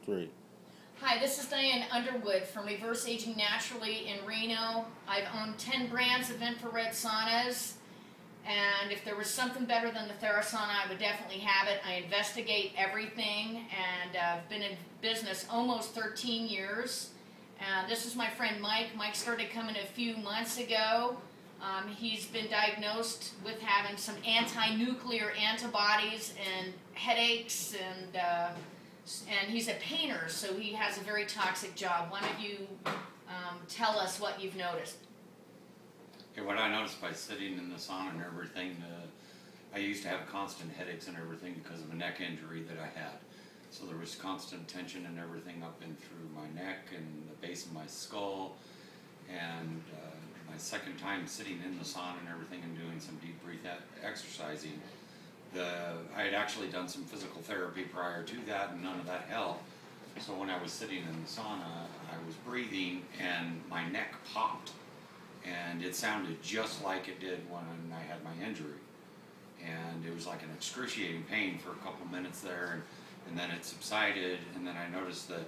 3. Hi, this is Diane Underwood from Reverse Aging Naturally in Reno. I've owned 10 brands of infrared saunas, and if there was something better than the Therasauna, I would definitely have it. I investigate everything, and I've been in business almost 13 years. This is my friend Mike. Mike started coming a few months ago. He's been diagnosed with having some anti-nuclear antibodies and headaches, and he's a painter, so he has a very toxic job. Why don't you tell us what you've noticed? Okay, what I noticed by sitting in the sauna and everything, I used to have constant headaches and everything because of a neck injury that I had. So there was constant tension and everything up and through my neck and the base of my skull. And my second time sitting in the sauna and everything and doing some deep breath exercising, I had actually done some physical therapy prior to that, and none of that helped. So when I was sitting in the sauna, I was breathing and my neck popped, and it sounded just like it did when I had my injury. And it was like an excruciating pain for a couple of minutes there, and then it subsided, and then I noticed that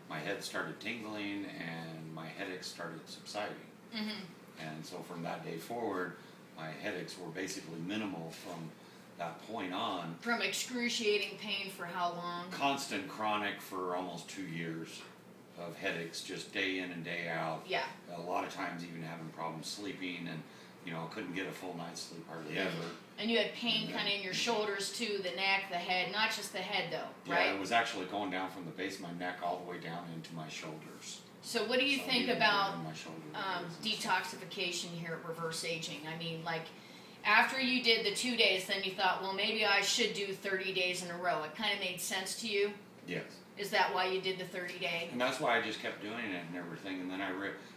my head started tingling and my headaches started subsiding. Mm-hmm. And so from that day forward, my headaches were basically minimal from that point on. From excruciating pain for how long? Constant chronic for almost 2 years of headaches, just day in and day out. Yeah. A lot of times even having problems sleeping, and couldn't get a full night's sleep hardly ever. And you had pain kind of in your shoulders too, the neck, the head, not just the head though, right? Yeah, it was actually going down from the base of my neck all the way down into my shoulders. So what do you think about detoxification detoxification here at Reverse Aging? I mean, like, after you did the 2 days, then you thought, well, maybe I should do 30 days in a row. It kind of made sense to you? Yes. Is that why you did the 30-day? And that's why I just kept doing it and everything. And then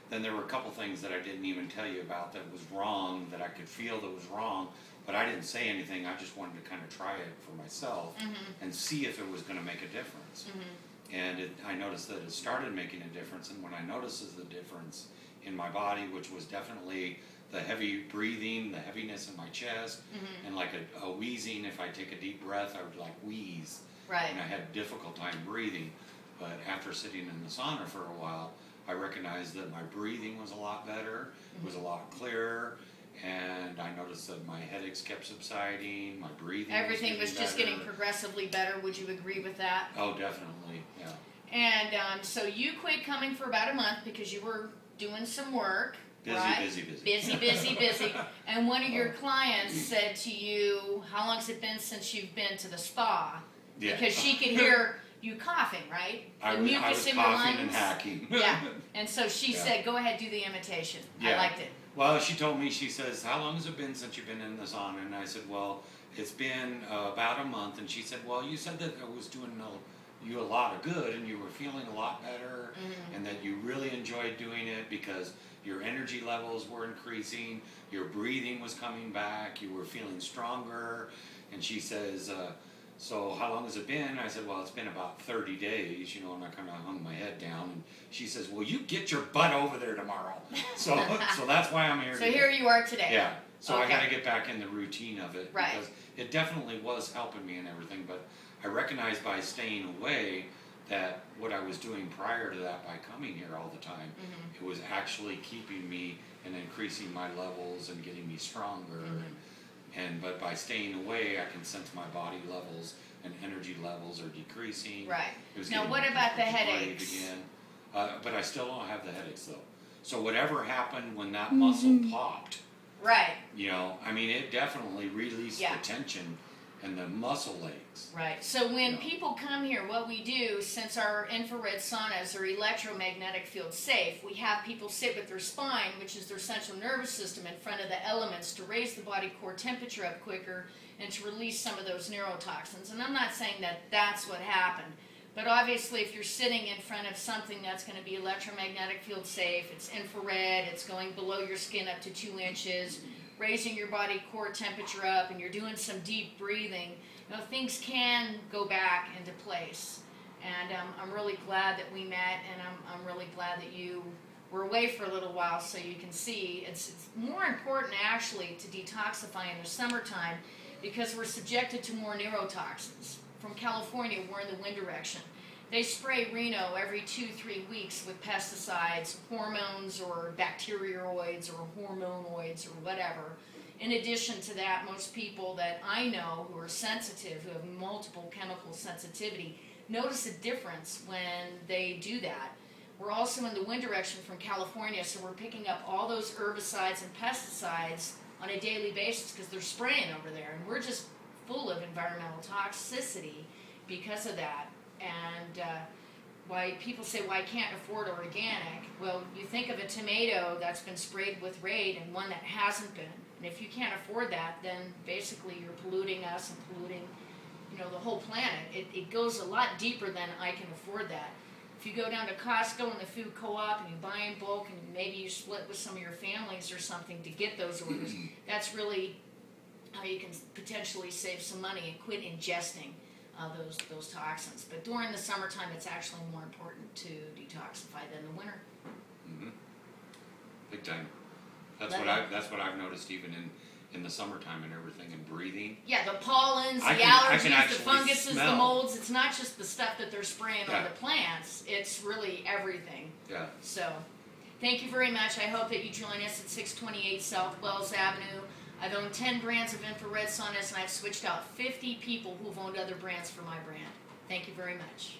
then there were a couple things that I didn't even tell you about that was wrong, that I could feel that was wrong, but I didn't say anything. I just wanted to kind of try it for myself and see if it was going to make a difference. And I noticed that it started making a difference. And when I noticed the difference in my body, which was definitely the heavy breathing, the heaviness in my chest, and like a wheezing. If I take a deep breath, I would like wheeze. Right. And I had a difficult time breathing. But after sitting in the sauna for a while, I recognized that my breathing was a lot better, it was a lot clearer, and I noticed that my headaches kept subsiding, my breathing Everything was just better. Getting progressively better. Would you agree with that? Oh, definitely, yeah. And so you quit coming for about a month because you were doing some work. Busy, right? busy. And one of your clients said to you, how long has it been since you've been to the spa? Yeah. Because she could hear you coughing, right? I The was mucus in your coughing lungs. and hacking. Yeah. And so she said, go ahead, do the imitation. Yeah. I liked it. Well, she told me, she says, how long has it been since you've been in the sauna? And I said, well, it's been about a month. And she said, well, you said that I was doing you a lot of good and you were feeling a lot better and that you really enjoyed doing it because your energy levels were increasing, your breathing was coming back, you were feeling stronger. And she says, so how long has it been? I said, well, it's been about 30 days, and I kind of hung my head down. And she says, well, you get your butt over there tomorrow. So that's why I'm here So today. here you are today. Yeah. So okay. I got to get back in the routine of it. Right. Because it definitely was helping me and everything. But I recognized by staying away that what I was doing prior to that by coming here all the time, it was actually keeping me and increasing my levels and getting me stronger. But by staying away, I can sense my body levels and energy levels are decreasing. Right. It Now, what about the headaches? Again. But I still don't have the headaches, though. So whatever happened when that muscle popped, right. It definitely released Yeah. the tension and the muscle aches. Right. So when people come here, what we do, since our infrared saunas are electromagnetic field safe, we have people sit with their spine, which is their central nervous system, in front of the elements to raise the body core temperature up quicker and to release some of those neurotoxins. And I'm not saying that that's what happened, but obviously if you're sitting in front of something that's going to be electromagnetic field safe, it's infrared, it's going below your skin up to 2 inches, raising your body core temperature up, and you're doing some deep breathing, things can go back into place. And I'm really glad that we met, and I'm really glad that you were away for a little while so you can see. It's more important actually to detoxify in the summertime because we're subjected to more neurotoxins. From California, we're in the wind direction. They spray Reno every 2-3 weeks with pesticides, hormones, or bacterioids, or hormonoids, or whatever. In addition to that, most people that I know who are sensitive, who have multiple chemical sensitivity, notice a difference when they do that. We're also in the wind direction from California, so we're picking up all those herbicides and pesticides on a daily basis because they're spraying over there, and we're just full of environmental toxicity because of that. And why people say, well, I can't afford organic. Well, you think of a tomato that's been sprayed with Raid and one that hasn't been. And if you can't afford that, then basically you're polluting us and polluting, the whole planet. It goes a lot deeper than I can afford that. If you go down to Costco and the food co-op and you buy in bulk and maybe you split with some of your families or something to get those orders, that's really how you can potentially save some money and quit ingesting those toxins. But during the summertime, it's actually more important to detoxify than the winter. Mm-hmm. Big time. That's what I've noticed even in the summertime and everything, and breathing. Yeah, the pollens, allergies, the funguses, smell. the molds. It's not just the stuff that they're spraying on the plants. It's really everything. Yeah. So, thank you very much. I hope that you join us at 628 South Wells Avenue. I've owned 10 brands of infrared saunas, and I've switched out 50 people who've owned other brands for my brand. Thank you very much.